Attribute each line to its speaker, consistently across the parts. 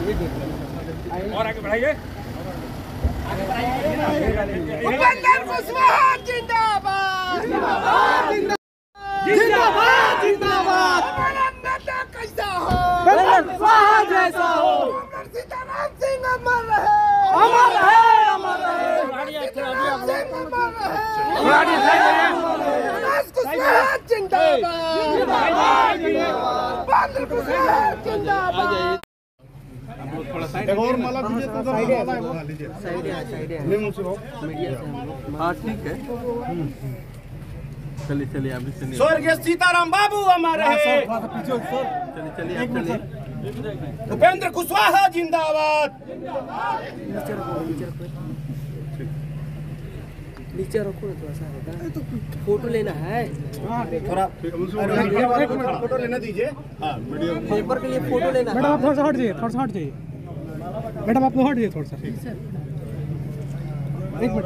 Speaker 1: और आगे बढ़ाइए।
Speaker 2: उपेंद्र कुशवाहा जिंदाबाद
Speaker 3: जिंदाबाद जिंदाबाद।
Speaker 2: हमारा नेता कैसा हो,
Speaker 3: कुशवाहा जैसा हो।
Speaker 2: सीताराम सिंह अमर रहे,
Speaker 3: अमर रहे, अमर रहे।
Speaker 2: सीताराम सिंह अमर रहे। कुशवाहा जिंदाबाद, उपेंद्र कुशवाहा जिंदाबाद।
Speaker 4: एक और माला दीजिए तो साइड है,
Speaker 5: हाँ ठीक है। चलिए चलिए अभी सुनिए।
Speaker 3: स्वर्गीय सीताराम बाबू अमर रहे।
Speaker 5: चलिए चलिए अब चलिए।
Speaker 3: उपेंद्र कुशवाहा जिंदाबाद।
Speaker 6: नीचे रखो ना थोड़ा सा, फोटो लेना है
Speaker 4: थोड़ा फोटो लेना दीजिए।
Speaker 6: पेपर के लिए फोटो लेना है।
Speaker 7: मैडम आप थोड़ा सा हट जाइए, थोड़ा सा हट जाइए। मैडम आप लोग हट जाइए थोड़ा सा, एक मिनट।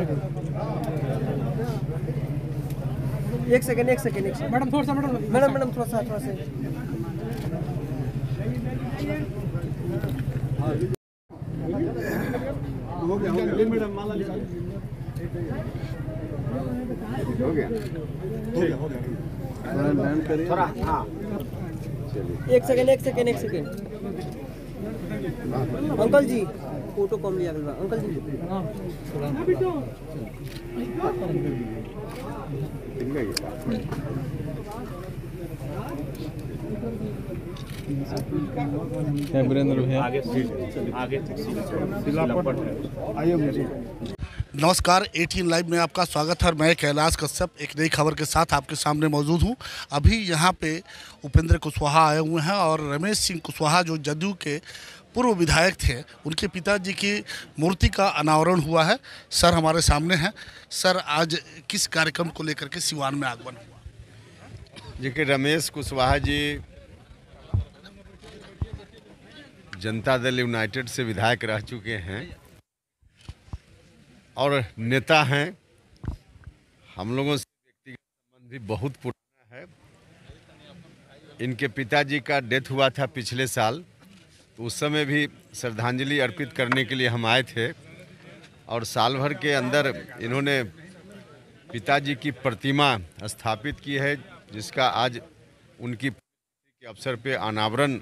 Speaker 6: एक सेकंड
Speaker 7: मैडम थोड़ा सा,
Speaker 6: मैडम थोड़ा सा
Speaker 4: मैडम माला हो गया थोड़ा। हाँ
Speaker 6: एक सेकंड अंकल जी फोटो कम लिया गया अंकल जी।
Speaker 5: वीरेंद्र भैया
Speaker 4: आगे आइए मुझे।
Speaker 8: नमस्कार, 18 लाइव में आपका स्वागत है। मैं कैलाश कश्यप एक नई खबर के साथ आपके सामने मौजूद हूं। अभी यहां पे उपेंद्र कुशवाहा आए हुए हैं और रमेश सिंह कुशवाहा जो जदयू के पूर्व विधायक थे, उनके पिताजी की मूर्ति का अनावरण हुआ है। सर हमारे सामने हैं। सर आज किस कार्यक्रम को लेकर के सिवान में आगमन हुआ?
Speaker 9: देखिए, रमेश कुशवाहा जी जनता दल यूनाइटेड से विधायक रह चुके हैं और नेता हैं। हम लोगों से व्यक्तिगत संबंध भी बहुत पुराना है। इनके पिताजी का डेथ हुआ था पिछले साल, तो उस समय भी श्रद्धांजलि अर्पित करने के लिए हम आए थे और साल भर के अंदर इन्होंने पिताजी की प्रतिमा स्थापित की है, जिसका आज उनकी के अवसर पे अनावरण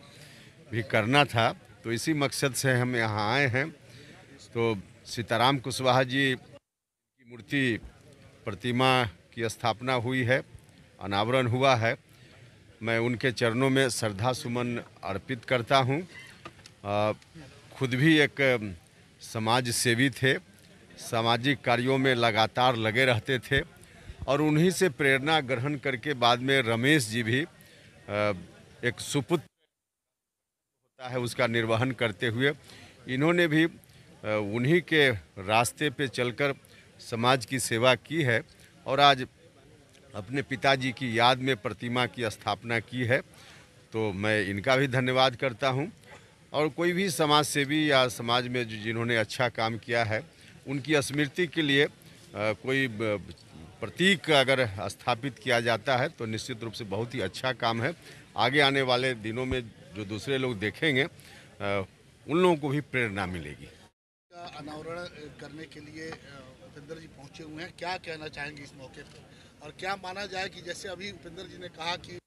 Speaker 9: भी करना था। तो इसी मकसद से हम यहाँ आए हैं। तो सीताराम कुशवाहा जी की मूर्ति प्रतिमा की स्थापना हुई है, अनावरण हुआ है। मैं उनके चरणों में श्रद्धा सुमन अर्पित करता हूँ। खुद भी एक समाज सेवी थे, सामाजिक कार्यों में लगातार लगे रहते थे और उन्हीं से प्रेरणा ग्रहण करके बाद में रमेश जी भी एक सुपुत्र होता है उसका निर्वहन करते हुए इन्होंने भी उन्हीं के रास्ते पे चलकर समाज की सेवा की है और आज अपने पिताजी की याद में प्रतिमा की स्थापना की है। तो मैं इनका भी धन्यवाद करता हूं। और कोई भी समाज सेवी या समाज में जिन्होंने अच्छा काम किया है, उनकी स्मृति के लिए कोई प्रतीक अगर स्थापित किया जाता है तो निश्चित रूप से बहुत ही अच्छा काम है। आगे आने वाले दिनों में जो दूसरे लोग देखेंगे उन लोगों को भी प्रेरणा मिलेगी।
Speaker 8: अनावरण करने के लिए उपेंद्र जी पहुंचे हुए हैं, क्या कहना चाहेंगे इस मौके पर? और क्या माना जाए कि जैसे अभी उपेंद्र जी ने कहा कि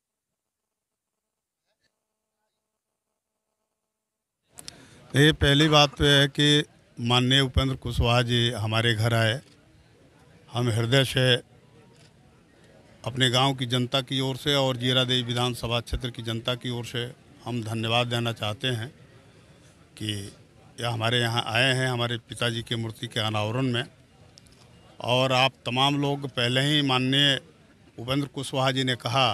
Speaker 4: ये पहली बात तो है कि माननीय उपेंद्र कुशवाहा जी हमारे घर आए। हम हृदय से अपने गांव की जनता की ओर से और जीरादेवी विधानसभा क्षेत्र की जनता की ओर से हम धन्यवाद देना चाहते हैं कि यह हमारे यहाँ आए हैं हमारे पिताजी की मूर्ति के अनावरण में। और आप तमाम लोग पहले ही माननीय उपेंद्र कुशवाहा जी ने कहा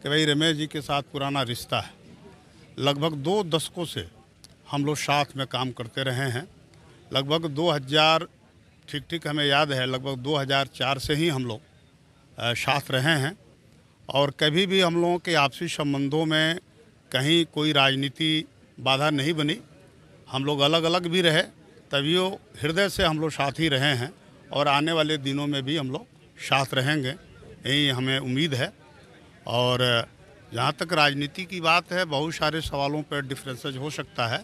Speaker 4: कि भाई रमेश जी के साथ पुराना रिश्ता है। लगभग 2 दशकों से हम लोग साथ में काम करते रहे हैं। लगभग 2000 ठीक हमें याद है, लगभग 2004 से ही हम लोग साथ रहे हैं और कभी भी हम लोगों के आपसी संबंधों में कहीं कोई राजनीति बाधा नहीं बनी। हम लोग अलग अलग भी रहे, तभी वो हृदय से हम लोग साथ ही रहे हैं और आने वाले दिनों में भी हम लोग साथ रहेंगे, यही हमें उम्मीद है। और जहाँ तक राजनीति की बात है, बहुत सारे सवालों पर डिफरेंसेज हो सकता है,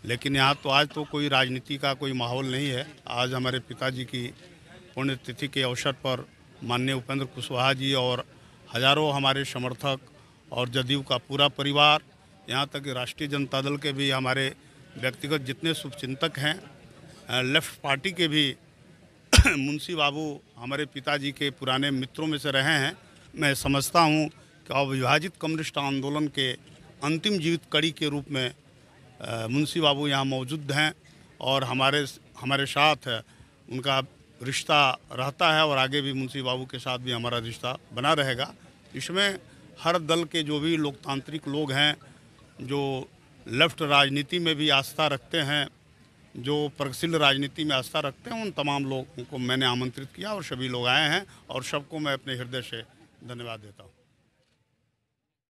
Speaker 4: लेकिन यहाँ तो आज तो कोई राजनीति का कोई माहौल नहीं है। आज हमारे पिताजी की पुण्यतिथि के अवसर पर माननीय उपेंद्र कुशवाहा जी और हजारों हमारे समर्थक और जदयू का पूरा परिवार, यहाँ तक कि राष्ट्रीय जनता दल के भी हमारे व्यक्तिगत जितने शुभचिंतक हैं, लेफ्ट पार्टी के भी मुंशी बाबू हमारे पिताजी के पुराने मित्रों में से रहे हैं। मैं समझता हूँ कि अविभाजित कम्युनिस्ट आंदोलन के अंतिम जीवित कड़ी के रूप में मुंशी बाबू यहाँ मौजूद हैं और हमारे साथ उनका रिश्ता रहता है और आगे भी मुंशी बाबू के साथ भी हमारा रिश्ता बना रहेगा। इसमें हर दल के जो भी लोकतांत्रिक लोग हैं, जो लेफ्ट राजनीति में भी आस्था रखते हैं, जो प्रगतिशील राजनीति में आस्था रखते हैं, उन तमाम लोगों को मैंने आमंत्रित किया और सभी लोग आए हैं और सबको मैं अपने हृदय से धन्यवाद देता हूँ।